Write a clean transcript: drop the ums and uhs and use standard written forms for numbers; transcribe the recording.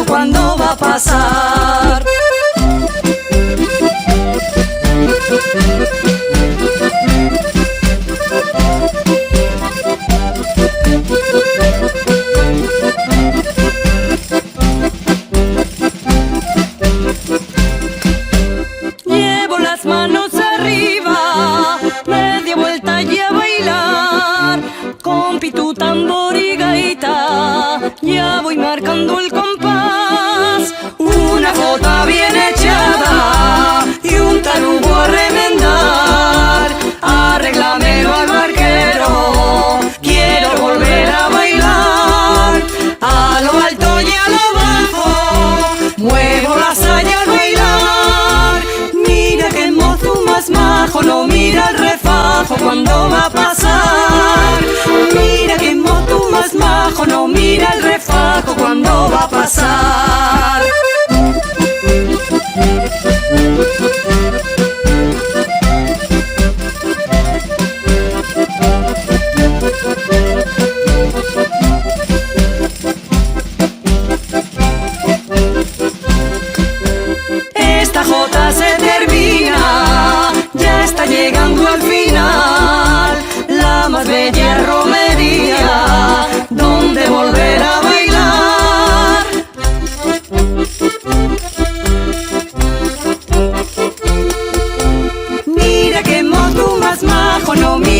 refajo cuando va a pasar. Llevo las manos arriba, media vuelta y a bailar, con pitu, tambor y gaita, ya voy marcando el compás. Una jota bien echada y un tarugo a remendar, arréglamelo al barquero, quiero volver a bailar. A lo alto y a lo bajo, muevo la saya al bailar. Mira que el mozo más majo no mira el refajo cuando va a pasar. Mira que el mozo más majo no mira el refajo cuando va a pasar. Esta jota se termina, ya está llegando al final, la más bella romería donde volver a bailar. Mira que mozo más majo no mira